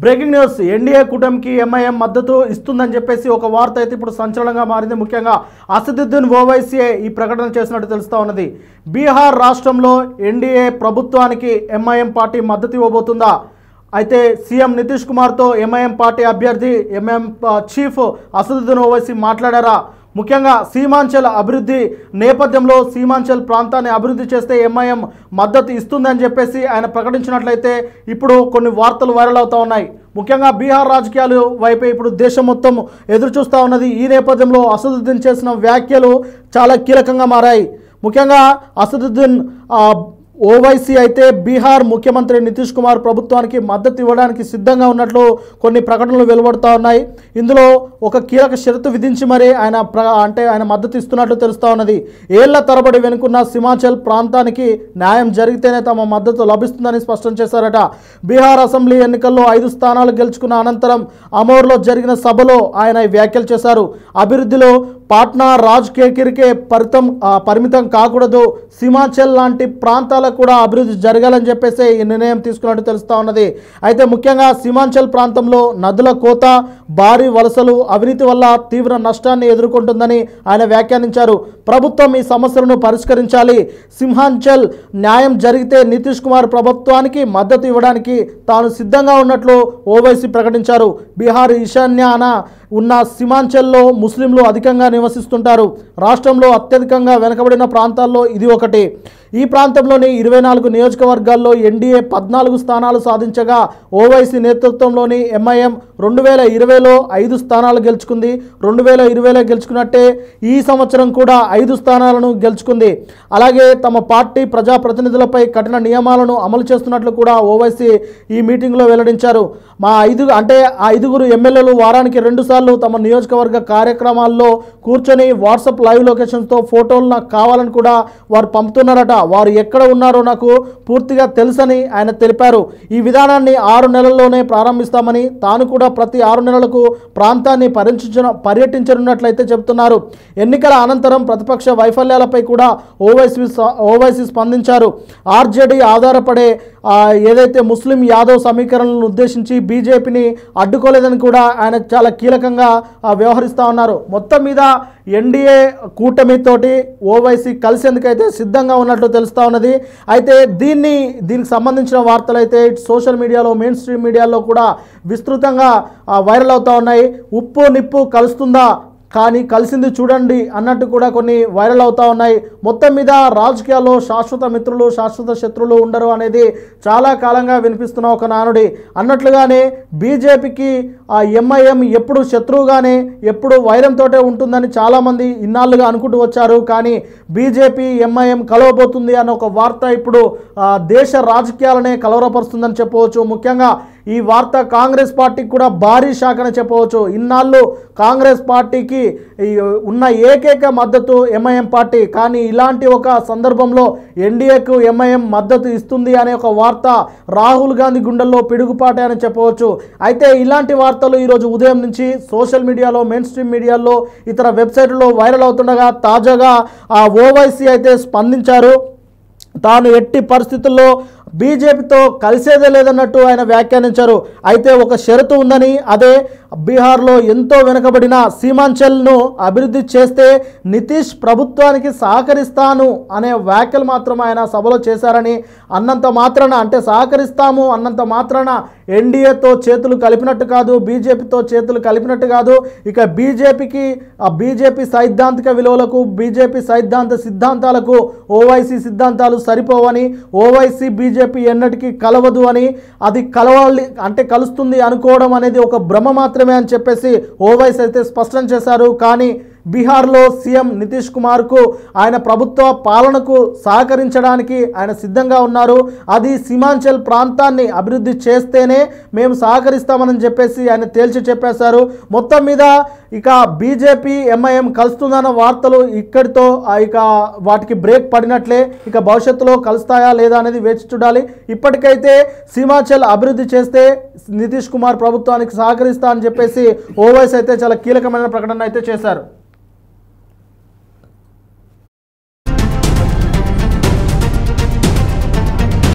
Breaking news NDA కూటమికి MIM మద్దతు ఇస్తుందని చెప్పేసి ఒక వార్త అయితే ఇప్పుడు సంచలనంగా మారింది. ముఖ్యంగా అసదుద్దీన్ ఓవైసీ ఈ ప్రకటన చేసినట్టు తెలుస్తా ఉన్నది. బీహార్ రాష్ట్రంలో ఎన్డీఏ ప్రభుత్వానికి ఎంఐఎం పార్టీ మద్దతు ఇవ్వబోతుందా? అయితే సీఎం నితీష్ కుమార్తో ఎంఐఎం పార్టీ అభ్యర్థి ఎంఐఎం చీఫ్ అసదుద్దీన్ ఓవైసీ మాట్లాడారా? ముఖ్యంగా సీమాంచల్ అభివృద్ధి నేపథ్యంలో సీమాంచల్ ప్రాంతాన్ని అభివృద్ధి చేస్తే ఎంఐఎం మద్దతు ఇస్తుందని చెప్పేసి ఆయన ప్రకటించినట్లయితే ఇప్పుడు కొన్ని వార్తలు వైరల్ అవుతా ఉన్నాయి. ముఖ్యంగా బీహార్ రాజకీయాలు వైపే ఇప్పుడు దేశం మొత్తం ఎదురు చూస్తూ ఉన్నది. ఈ నేపథ్యంలో అసదుద్దీన్ చేసిన వ్యాఖ్యలు చాలా కీలకంగా మారాయి. ముఖ్యంగా అసదుద్దీన్ ఓవైసీ అయితే బీహార్ ముఖ్యమంత్రి నితీష్ కుమార్ ప్రభుత్వానికి మద్దతు ఇవ్వడానికి సిద్ధంగా ఉన్నట్లు కొన్ని ప్రకటనలు వెలువడుతూ ఉన్నాయి. ఇందులో ఒక కీలక షరతు విధించి మరీ ఆయన మద్దతు ఇస్తున్నట్లు తెలుస్తూ ఉన్నది. ఏళ్ల తరబడి వెనుకున్న సీమాంచల్ ప్రాంతానికి న్యాయం జరిగితేనే తమ మద్దతు లభిస్తుందని స్పష్టం చేశారట. బీహార్ అసెంబ్లీ ఎన్నికల్లో 5 స్థానాలు గెలుచుకున్న అనంతరం అమోర్లో జరిగిన సభలో ఆయన వ్యాఖ్యలు చేశారు. అభివృద్ధిలో పాట్నా రాజ్ కేకిరికే పరిమితం కాకూడదు, సీమాంచల్ లాంటి ప్రాంతాలకు కూడా అభివృద్ధి జరగాలని చెప్పేసి ఈ నిర్ణయం తీసుకున్నట్టు తెలుస్తూ ఉన్నది. అయితే ముఖ్యంగా సీమాంచల్ ప్రాంతంలో నదుల కోత, భారీ వలసలు, అవినీతి వల్ల తీవ్ర నష్టాన్ని ఎదుర్కొంటుందని ఆయన వ్యాఖ్యానించారు. ప్రభుత్వం ఈ సమస్యలను పరిష్కరించాలి, సింహాంచల్ న్యాయం జరిగితే నితీష్ కుమార్ ప్రభుత్వానికి మద్దతు ఇవ్వడానికి తాను సిద్ధంగా ఉన్నట్లు ఓవైసీ ప్రకటించారు. బీహార్ ఈశాన్యాన ఉన్న సీమాంచల్లో ముస్లింలు అధికంగా నివసిస్తుంటారు. రాష్ట్రంలో అత్యధికంగా వెనుకబడిన ప్రాంతాల్లో ఇది ఒకటి. ఈ ప్రాంతంలోని 24 నియోజకవర్గాల్లో ఎన్డీఏ 14 స్థానాలు సాధించగా ఓవైసీ నేతృత్వంలోని ఎంఐఎం 2020లో 5 స్థానాలు గెలుచుకుంది. 2020లో గెలుచుకున్నట్టే ఈ సంవత్సరం కూడా 5 స్థానాలను గెలుచుకుంది. అలాగే తమ పార్టీ ప్రజాప్రతినిధులపై కఠిన నియమాలను అమలు చేస్తున్నట్లు కూడా ఓవైసీ ఈ మీటింగ్లో వెల్లడించారు. ఆ 5 ఎమ్మెల్యేలు వారానికి 2 సార్లు తమ నియోజకవర్గ కార్యక్రమాల్లో కూర్చొని వాట్సాప్ లైవ్ లొకేషన్స్తో ఫోటోలు నాకు కావాలని కూడా వారు పంపుతున్నారట. వారు ఎక్కడ ఉన్నారో నాకు పూర్తిగా తెలుసని ఆయన తెలిపారు. ఈ విధానాన్ని 6 నెలల్లోనే ప్రారంభిస్తామని, తాను కూడా ప్రతి 6 నెలలకు ప్రాంతాన్ని పర్యటించనున్నట్లయితే చెబుతున్నారు. ఎన్నికల అనంతరం ప్రతిపక్ష వైఫల్యాలపై కూడా ఓవైసీ స్పందించారు. ఆర్జేడీ ఆధారపడే ఏదైతే ముస్లిం యాదవ్ సమీకరణలను ఉద్దేశించి బీజేపీని అడ్డుకోలేదని కూడా ఆయన చాలా కీలకంగా వ్యవహరిస్తూ ఉన్నారు. మొత్తం మీద ఎన్డీఏ కూటమితోటి ఓవైసీ కలిసేందుకైతే సిద్ధంగా ఉన్నట్లు తెలుస్తూ ఉన్నది. అయితే దీనికి సంబంధించిన వార్తలు అయితే సోషల్ మీడియాలో, మెయిన్ స్ట్రీమ్ మీడియాలో కూడా విస్తృతంగా వైరల్ అవుతూ ఉన్నాయి. ఉప్పు నిప్పు కలుస్తుందా, కానీ కలిసింది చూడండి అన్నట్టు కూడా కొన్ని వైరల్ అవుతూ ఉన్నాయి. మొత్తం మీద రాజకీయాల్లో శాశ్వత మిత్రులు, శాశ్వత శత్రువులు ఉండరు అనేది చాలా కాలంగా వినిపిస్తున్న ఒక నానుడి. అన్నట్లుగానే బీజేపీకి ఎంఐఎం ఎప్పుడు శత్రువుగానే, ఎప్పుడు వైరంతోటే ఉంటుందని చాలామంది ఇన్నాళ్ళుగా అనుకుంటూ వచ్చారు. కానీ బీజేపీ ఎంఐఎం కలవబోతుంది అన్న ఒక వార్త ఇప్పుడు దేశ రాజకీయాలనే కలవరపరుస్తుందని చెప్పవచ్చు. ముఖ్యంగా ఈ వార్త కాంగ్రెస్ పార్టీకి కూడా భారీ షాక్ అని చెప్పవచ్చు. ఇన్నాళ్ళు కాంగ్రెస్ పార్టీకి ఉన్న ఏకైక మద్దతు ఎంఐఎం పార్టీ, కానీ ఇలాంటి ఒక సందర్భంలో ఎన్డీఏకు ఎంఐఎం మద్దతు ఇస్తుంది అనే ఒక వార్త రాహుల్ గాంధీ గుండెల్లో పిడుగుపాటే అని చెప్పవచ్చు. అయితే ఇలాంటి వార్తలు ఈరోజు ఉదయం నుంచి సోషల్ మీడియాలో, మెయిన్ స్ట్రీమ్ మీడియాలో, ఇతర వెబ్సైట్లలో వైరల్ అవుతుండగా తాజాగా ఓవైసీ అయితే స్పందించారు. తాను ఎట్టి పరిస్థితుల్లో బీజేపీతో కలిసేదే లేదన్నట్టు ఆయన వ్యాఖ్యానించారు. అయితే ఒక షరతు ఉందని, అదే బీహార్లో ఎంతో వెనుకబడిన సీమాంచల్ను అభివృద్ధి చేస్తే నితీష్ ప్రభుత్వానికి సహకరిస్తాను అనే వ్యాఖ్యలు మాత్రం ఆయన సభలో చేశారని, అన్నంత మాత్రాన అంటే సహకరిస్తాము అన్నంత మాత్రాన ఎన్డీఏతో చేతులు కలిపినట్టు కాదు, బీజేపీతో చేతులు కలిపినట్టు కాదు. ఇక బీజేపీ సైద్ధాంతిక విలువలకు, బీజేపీ సిద్ధాంతాలకు ఓవైసీ సిద్ధాంతాలు సరిపోవని, ఓవైసీ బీజేపీ ఎన్నటికీ కలవదు అని, అది కలవాలి అంటే కలుస్తుంది అనుకోవడం అనేది ఒక భ్రమ మాత్రమే అని చెప్పేసి ఓవైసీ అయితే స్పష్టం చేశారు. కానీ బీహార్లో సీఎం నితీష్ కుమార్కు ఆయన ప్రభుత్వ పాలనకు సహకరించడానికి ఆయన సిద్ధంగా ఉన్నారు. అది సీమాంచల్ ప్రాంతాన్ని అభివృద్ధి చేస్తేనే మేము సహకరిస్తామని చెప్పేసి ఆయన తేల్చి చెప్పేశారు. మొత్తం మీద ఇక బీజేపీ ఎంఐఎం కలుస్తుందన్న వార్తలు ఇక్కడితో ఇక వాటికి బ్రేక్ పడినట్లే. ఇక భవిష్యత్తులో కలుస్తాయా లేదా అనేది వేచి చూడాలి. ఇప్పటికైతే సీమాంచల్ అభివృద్ధి చేస్తే నితీష్ కుమార్ ప్రభుత్వానికి సహకరిస్తా అని చెప్పేసి ఓవైసీ అయితే చాలా కీలకమైన ప్రకటన అయితే చేశారు.